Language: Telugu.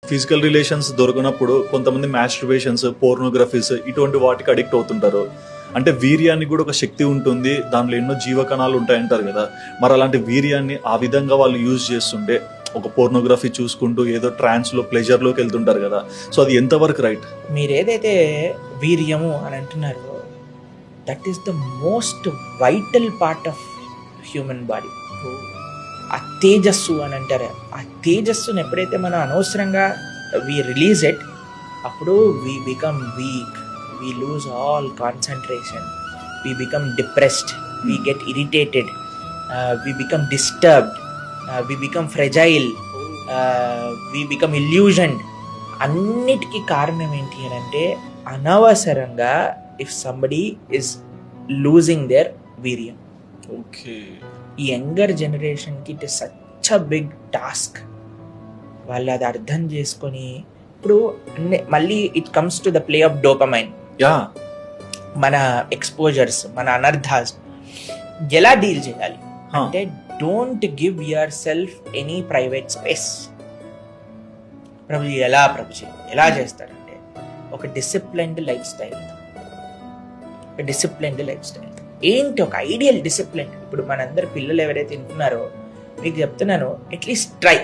ఫిజికల్ రిలేషన్స్ దొరికినప్పుడు కొంతమంది మాస్టర్బేషన్స్, పోర్నోగ్రఫీస్ ఇటువంటి వాటికి అడిక్ట్ అవుతుంటారు. అంటే వీర్యానికి కూడా ఒక శక్తి ఉంటుంది, దాంట్లో ఎన్నో జీవకణాలు ఉంటాయంటారు కదా. మరి అలాంటి వీర్యాన్ని ఆ విధంగా వాళ్ళు యూజ్ చేస్తుంటే ఒక పోర్నోగ్రఫీ చూసుకుంటూ ఏదో ట్రాన్స్లో ప్లెజర్లోకి వెళ్తుంటారు కదా. సో అది ఎంతవరకు రైట్? మీరు ఏదైతే వీర్యము అని అంటున్నారో that is the most vital part of human body. ఆ తేజస్సు అని అంటారు. ఆ తేజస్సును ఎప్పుడైతే మనం అనవసరంగా రిలీజ్ ఇట్, అప్పుడు we become weak, we lose all concentration, we become depressed, we get irritated, we become disturbed, we become fragile, we become illusioned. అన్నిటికీ కారణం ఏంటి అని అంటే అనవసరంగా if somebody is losing their వీర్యం. ఓకే. ఈ యంగర్ జనరేషన్కి it is such a big task. వాళ్ళు అది అర్థం చేసుకొని ఇప్పుడు మళ్ళీ it comes to the play of dopamine. Yeah, మన ఎక్స్పోజర్స్, మన అనర్థాస్ ఎలా డీల్ చేయాలి అంటే don't give your self any private space. Prabhuji ఎలా చేస్తారంటే ఒక డిసిప్లైన్డ్ లైఫ్ స్టైల్ ఏంటి, ఒక ఐడియల్ డిసిప్లిన్. ఇప్పుడు మనందరు పిల్లలు ఎవరైతే వింటున్నారో మీకు చెప్తున్నాను, అట్లీస్ట్ ట్రై